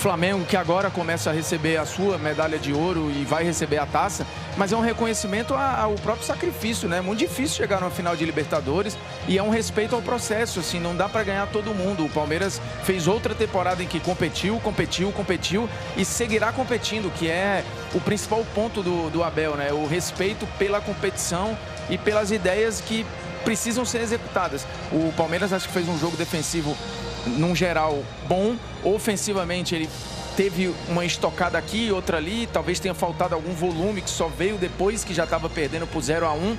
Flamengo, que agora começa a receber a sua medalha de ouro e vai receber a taça, mas é um reconhecimento ao próprio sacrifício, né? É muito difícil chegar numa final de Libertadores e é um respeito ao processo, assim, não dá para ganhar todo mundo. O Palmeiras fez outra temporada em que competiu e seguirá competindo, que é o principal ponto do Abel, né? O respeito pela competição e pelas ideias que precisam ser executadas. O Palmeiras acho que fez um jogo defensivo num geral bom, ofensivamente ele teve uma estocada aqui, outra ali, talvez tenha faltado algum volume que só veio depois que já estava perdendo por 0-1,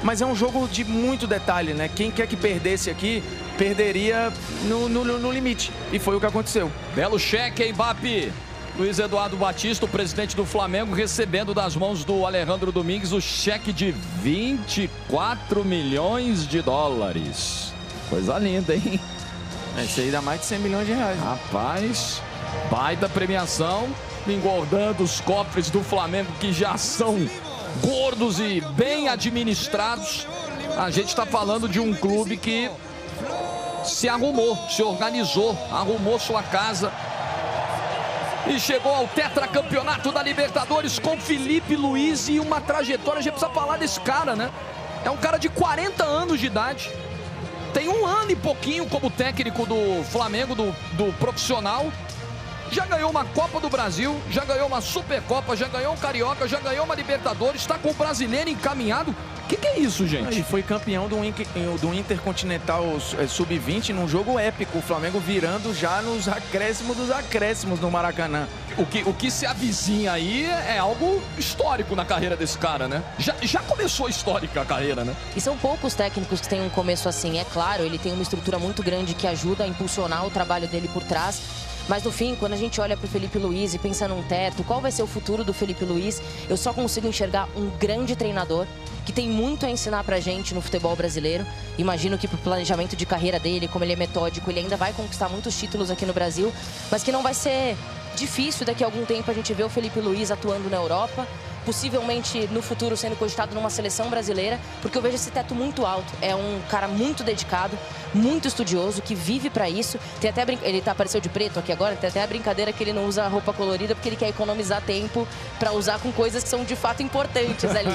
mas é um jogo de muito detalhe, né? Quem quer que perdesse aqui, perderia no limite, e foi o que aconteceu. Belo cheque, hein, Mbappé? Luiz Eduardo Batista, o presidente do Flamengo, recebendo das mãos do Alejandro Domingues o cheque de 24 milhões de dólares. Coisa linda, hein? Isso aí dá mais de 100 milhões de reais. Rapaz, baita premiação, engordando os cofres do Flamengo, que já são gordos e bem administrados. A gente está falando de um clube que se arrumou, se organizou, arrumou sua casa e chegou ao tetracampeonato da Libertadores com Felipe Luiz e uma trajetória. A gente precisa falar desse cara, né? É um cara de 40 anos de idade. Tem 1 ano e pouquinho como técnico do Flamengo, do profissional. Já ganhou uma Copa do Brasil, já ganhou uma Supercopa, já ganhou um Carioca, já ganhou uma Libertadores, está com o brasileiro encaminhado. O que é isso, gente? E foi campeão do Intercontinental Sub-20 num jogo épico. O Flamengo virando já nos acréscimos dos acréscimos no Maracanã. O que se avizinha aí é algo histórico na carreira desse cara, né? Já começou histórica a carreira, né? E são poucos técnicos que têm um começo assim. É claro, ele tem uma estrutura muito grande que ajuda a impulsionar o trabalho dele por trás. Mas no fim, quando a gente olha para o Felipe Luiz e pensa num teto, qual vai ser o futuro do Felipe Luiz? Eu só consigo enxergar um grande treinador que tem muito a ensinar pra gente no futebol brasileiro. Imagino que pro planejamento de carreira dele, como ele é metódico, ele ainda vai conquistar muitos títulos aqui no Brasil, mas que não vai ser difícil daqui a algum tempo a gente ver o Felipe Luiz atuando na Europa, possivelmente no futuro sendo cogitado numa seleção brasileira, porque eu vejo esse teto muito alto. É um cara muito dedicado, muito estudioso, que vive pra isso. Tem até ele apareceu de preto aqui agora, tem até a brincadeira que ele não usa roupa colorida porque ele quer economizar tempo pra usar com coisas que são de fato importantes ali.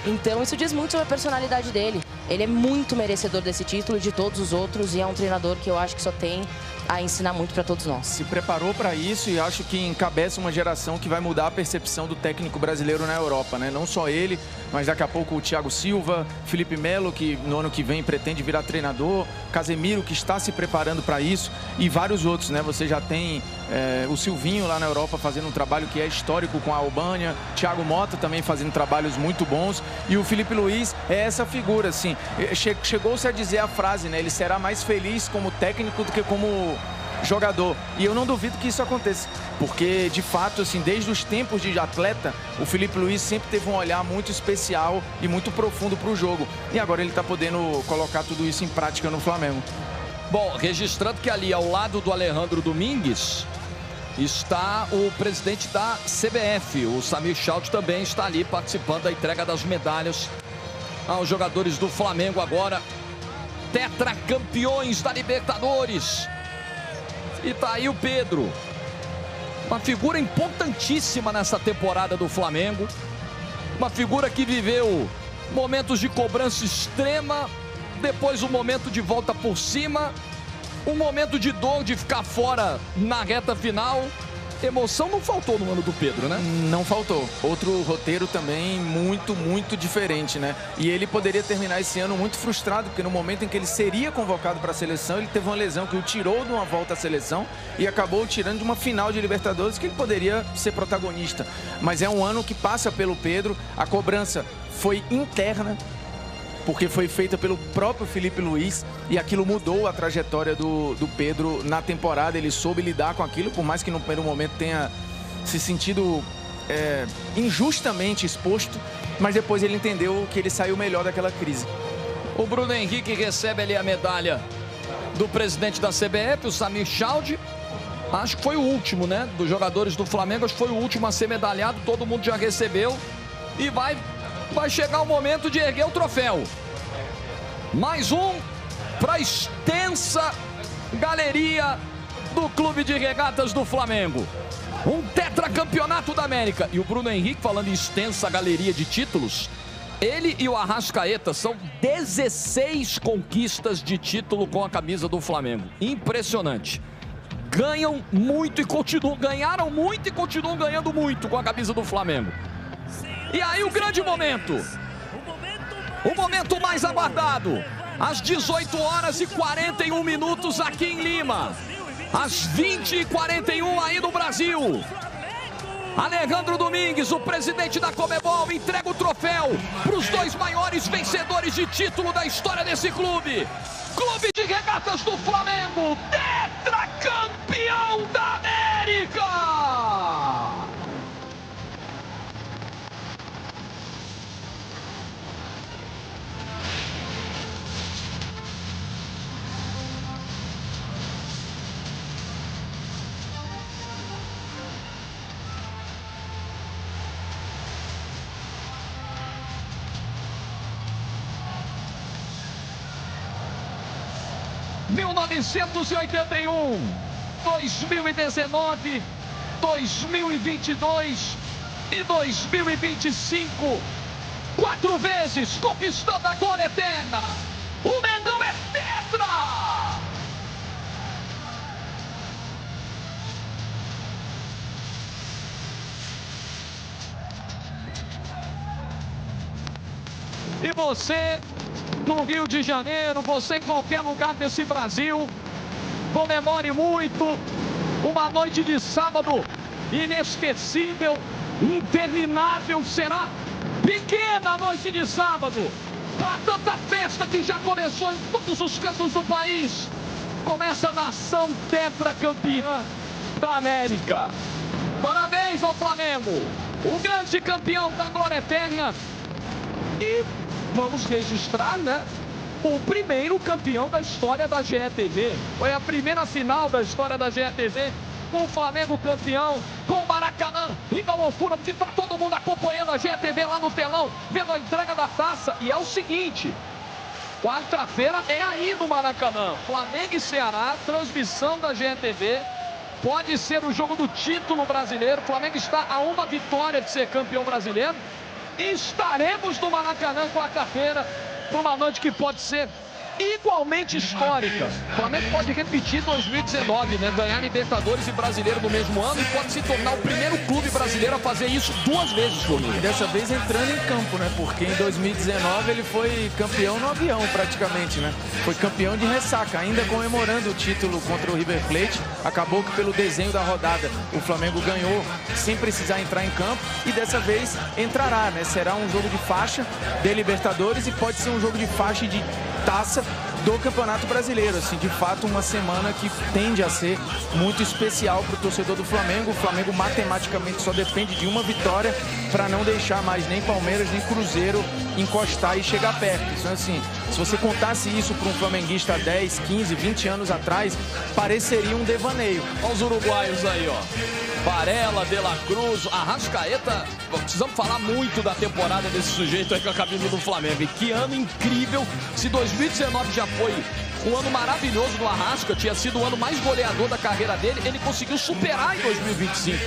Então isso diz muito sobre a personalidade dele. Ele é muito merecedor desse título, de todos os outros, e é um treinador que eu acho que só tem a ensinar muito para todos nós. Se preparou para isso e acho que encabeça uma geração que vai mudar a percepção do técnico brasileiro na Europa, né? Não só ele, mas daqui a pouco o Thiago Silva, Felipe Melo, que no ano que vem pretende virar treinador, Casemiro, que está se preparando para isso, e vários outros, né? Você já tem o Silvinho lá na Europa fazendo um trabalho que é histórico com a Albânia, Thiago Motta também fazendo trabalhos muito bons, e o Felipe Luiz é essa figura, assim. Chegou-se a dizer a frase, né? Ele será mais feliz como técnico do que como jogador, e eu não duvido que isso aconteça, porque de fato, assim, desde os tempos de atleta, o Felipe Luiz sempre teve um olhar muito especial e muito profundo para o jogo, e agora ele está podendo colocar tudo isso em prática no Flamengo. Bom, registrando que ali ao lado do Alejandro Domingues está o presidente da CBF, o Samir Schaut, também está ali participando da entrega das medalhas aos jogadores do Flamengo, agora tetracampeões da Libertadores. E tá aí o Pedro, uma figura importantíssima nessa temporada do Flamengo, uma figura que viveu momentos de cobrança extrema, depois um momento de volta por cima, um momento de dor de ficar fora na reta final. Emoção não faltou no ano do Pedro, né? Não faltou. Outro roteiro também muito, muito diferente, né? E ele poderia terminar esse ano muito frustrado, porque no momento em que ele seria convocado para a seleção, ele teve uma lesão que o tirou de uma volta à seleção e acabou tirando de uma final de Libertadores que ele poderia ser protagonista. Mas é um ano que passa pelo Pedro, a cobrança foi interna, porque foi feita pelo próprio Felipe Luiz, e aquilo mudou a trajetória do Pedro na temporada. Ele soube lidar com aquilo, por mais que no primeiro momento tenha se sentido injustamente exposto, mas depois ele entendeu que ele saiu melhor daquela crise. O Bruno Henrique recebe ali a medalha do presidente da CBF, o Samir Schaut. Acho que foi o último, né? Dos jogadores do Flamengo, acho que foi o último a ser medalhado, todo mundo já recebeu. E vai chegar o momento de erguer o troféu. Mais um para a extensa galeria do Clube de Regatas do Flamengo. Um tetracampeonato da América. E o Bruno Henrique, falando em extensa galeria de títulos, ele e o Arrascaeta são 16 conquistas de título com a camisa do Flamengo. Impressionante. Ganham muito e ganharam muito e continuam ganhando muito com a camisa do Flamengo. E aí o grande momento. O momento mais aguardado. Às 18 horas e 41 minutos aqui em Lima. Às 20h41 aí no Brasil. Alejandro Domingues, o presidente da Conmebol, entrega o troféu para os 2 maiores vencedores de título da história desse clube. Clube de Regatas do Flamengo, tetracampeão da América! ...1981, 2019, 2022 e 2025. 4 vezes conquistando a glória eterna. O Mengão é tetra! E você, no Rio de Janeiro, você em qualquer lugar desse Brasil, comemore muito uma noite de sábado inesquecível, interminável. Será pequena a noite de sábado. Há tanta festa que já começou em todos os cantos do país. Começa a nação tetracampeã da América. Parabéns ao Flamengo, o grande campeão da glória eterna. E vamos registrar, né? O primeiro campeão da história da GETV. Foi a primeira final da história da GETV. Com o Flamengo campeão, com o Maracanã. E da loucura, porque tá todo mundo acompanhando a GETV lá no telão, vendo a entrega da taça. E é o seguinte, quarta-feira é aí no Maracanã. Flamengo e Ceará, transmissão da GETV. Pode ser o jogo do título brasileiro. O Flamengo está a uma vitória de ser campeão brasileiro. Estaremos no Maracanã quarta-feira, para uma noite que pode ser igualmente histórica. O Flamengo pode repetir 2019, né? Ganhar Libertadores e Brasileiro no mesmo ano, e pode se tornar o primeiro clube brasileiro a fazer isso 2 vezes, Flamengo. E dessa vez entrando em campo, né? Porque em 2019 ele foi campeão no avião, praticamente, né? Foi campeão de ressaca, ainda comemorando o título contra o River Plate. Acabou que pelo desenho da rodada o Flamengo ganhou sem precisar entrar em campo, e dessa vez entrará, né? Será um jogo de faixa de Libertadores e pode ser um jogo de faixa e de taça do Campeonato Brasileiro. Assim, de fato, uma semana que tende a ser muito especial para o torcedor do Flamengo. O Flamengo matematicamente só depende de uma vitória para não deixar mais nem Palmeiras nem Cruzeiro encostar e chegar perto. Então, assim, se você contasse isso para um flamenguista há 10, 15, 20 anos atrás, pareceria um devaneio. Olha os uruguaios aí, ó. Varela, De La Cruz, Arrascaeta. Precisamos falar muito da temporada desse sujeito aí com a camisa do Flamengo. E que ano incrível. Se 2019 já foi um ano maravilhoso do Arrasca, tinha sido o ano mais goleador da carreira dele, ele conseguiu superar em 2025.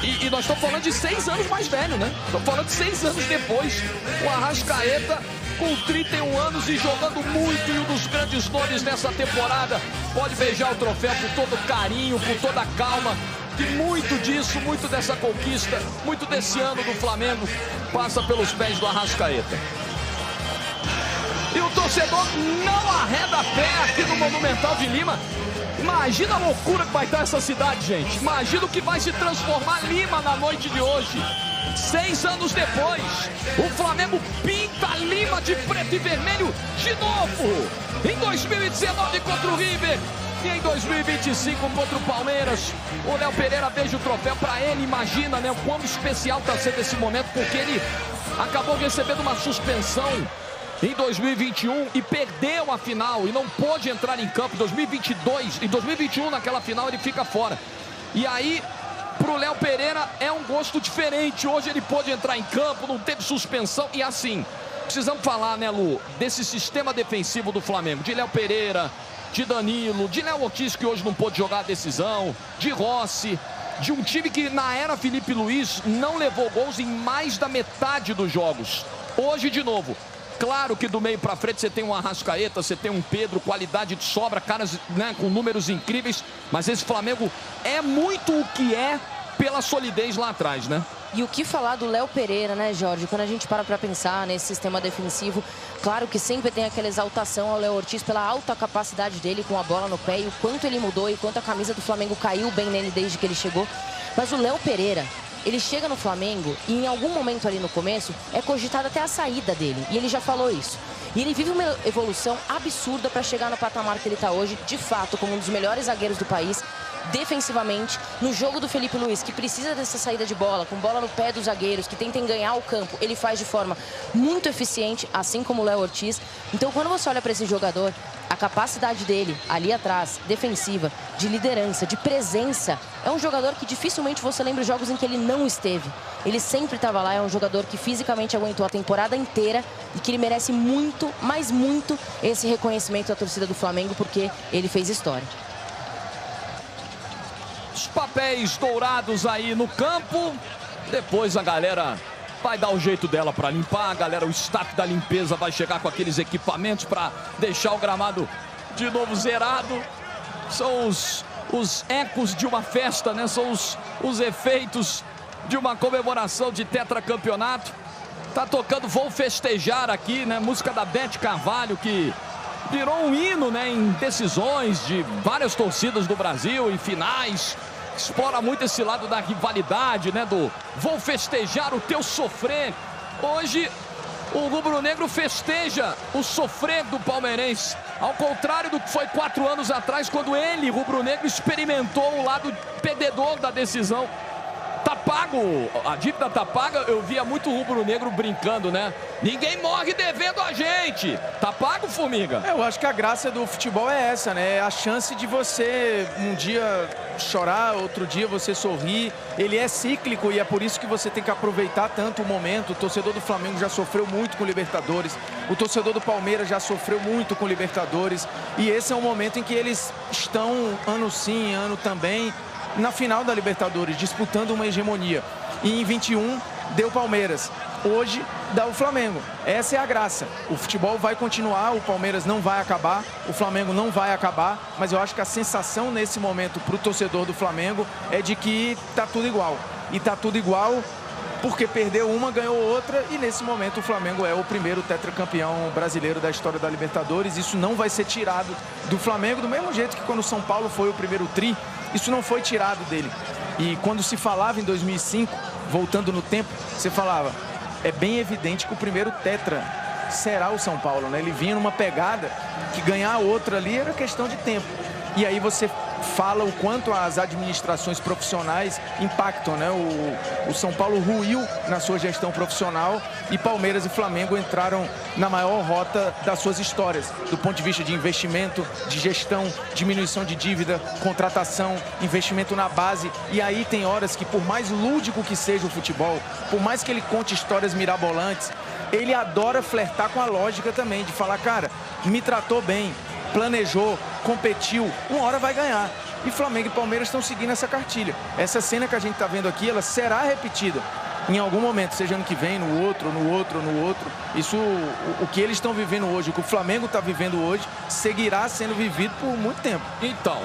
E nós estamos falando de 6 anos mais velho, né? Estamos falando de 6 anos depois. O Arrascaeta, com 31 anos e jogando muito, e um dos grandes nomes dessa temporada, pode beijar o troféu com todo carinho, com toda calma. E muito disso, muito dessa conquista, muito desse ano do Flamengo passa pelos pés do Arrascaeta. E o torcedor não arreda pé aqui no Monumental de Lima. Imagina a loucura que vai estar essa cidade, gente. Imagina o que vai se transformar Lima na noite de hoje. 6 anos depois, o Flamengo pinta Lima de preto e vermelho de novo. Em 2019 contra o River. E em 2025 contra o Palmeiras, o Léo Pereira beija o troféu para ele. Imagina, né, o quão especial está sendo esse momento, porque ele acabou recebendo uma suspensão em 2021 e perdeu a final e não pôde entrar em campo. Em 2022, em 2021 naquela final ele fica fora. E aí, pro Léo Pereira é um gosto diferente. Hoje ele pôde entrar em campo, não teve suspensão. E assim, precisamos falar, né, Lu, desse sistema defensivo do Flamengo, de Léo Pereira, de Danilo, de Léo Ortiz, que hoje não pôde jogar a decisão, de Rossi, de um time que na era Felipe Luiz não levou gols em mais da metade dos jogos. Hoje, de novo, claro que do meio para frente você tem um Arrascaeta, você tem um Pedro, qualidade de sobra, caras, né, com números incríveis, mas esse Flamengo é muito o que é pela solidez lá atrás, né? E o que falar do Léo Pereira, né, Jorge? Quando a gente para pensar nesse sistema defensivo, claro que sempre tem aquela exaltação ao Léo Ortiz pela alta capacidade dele com a bola no pé e o quanto ele mudou e quanto a camisa do Flamengo caiu bem nele desde que ele chegou. Mas o Léo Pereira, ele chega no Flamengo e em algum momento ali no começo é cogitada até a saída dele. E ele já falou isso. E ele vive uma evolução absurda para chegar no patamar que ele está hoje, de fato, como um dos melhores zagueiros do país. Defensivamente, no jogo do Felipe Luiz, que precisa dessa saída de bola, com bola no pé dos zagueiros, que tentem ganhar o campo, ele faz de forma muito eficiente, assim como o Léo Ortiz. Então, quando você olha para esse jogador, a capacidade dele, ali atrás, defensiva, de liderança, de presença, é um jogador que dificilmente você lembra os jogos em que ele não esteve. Ele sempre estava lá, é um jogador que fisicamente aguentou a temporada inteira e que ele merece muito, mas muito, esse reconhecimento da torcida do Flamengo, porque ele fez história. Os papéis dourados aí no campo. Depois a galera vai dar o jeito dela para limpar. A galera, o staff da limpeza vai chegar com aqueles equipamentos para deixar o gramado de novo zerado. São os ecos de uma festa, né? São os efeitos de uma comemoração de tetracampeonato. Tá tocando Vou Festejar aqui, né? Música da Beth Carvalho, que virou um hino, né, em decisões de várias torcidas do Brasil, em finais. Explora muito esse lado da rivalidade, né, do vou festejar o teu sofrer. Hoje, o rubro-negro festeja o sofrer do palmeirense. Ao contrário do que foi 4 anos atrás, quando ele, rubro-negro, experimentou o lado perdedor da decisão. Tá pago, a dívida tá paga. Eu via muito rubro-negro brincando, né? Ninguém morre devendo a gente. Tá pago, Formiga? Eu acho que a graça do futebol é essa, né? É a chance de você um dia chorar, outro dia você sorrir. Ele é cíclico e é por isso que você tem que aproveitar tanto o momento. O torcedor do Flamengo já sofreu muito com Libertadores. O torcedor do Palmeiras já sofreu muito com Libertadores. E esse é um momento em que eles estão, ano sim, ano também, na final da Libertadores, disputando uma hegemonia. E em 21 deu Palmeiras. Hoje dá o Flamengo. Essa é a graça. O futebol vai continuar, o Palmeiras não vai acabar, o Flamengo não vai acabar, mas eu acho que a sensação nesse momento para o torcedor do Flamengo é de que tá tudo igual. E tá tudo igual porque perdeu uma, ganhou outra, e nesse momento o Flamengo é o primeiro tetracampeão brasileiro da história da Libertadores. Isso não vai ser tirado do Flamengo, do mesmo jeito que quando o São Paulo foi o primeiro tri, isso não foi tirado dele. E quando se falava em 2005, voltando no tempo, você falava, é bem evidente que o primeiro tetra será o São Paulo, né? Ele vinha numa pegada que ganhar outra ali era questão de tempo. E aí você fala o quanto as administrações profissionais impactam, né? O São Paulo ruiu na sua gestão profissional e Palmeiras e Flamengo entraram na maior rota das suas histórias, do ponto de vista de investimento, de gestão, diminuição de dívida, contratação, investimento na base. E aí tem horas que, por mais lúdico que seja o futebol, por mais que ele conte histórias mirabolantes, ele adora flertar com a lógica também, de falar, cara, me tratou bem, planejou, competiu, uma hora vai ganhar. E Flamengo e Palmeiras estão seguindo essa cartilha. Essa cena que a gente está vendo aqui, ela será repetida em algum momento, seja ano que vem, no outro, no outro, no outro. Isso, o que eles estão vivendo hoje, o que o Flamengo está vivendo hoje, seguirá sendo vivido por muito tempo. Então,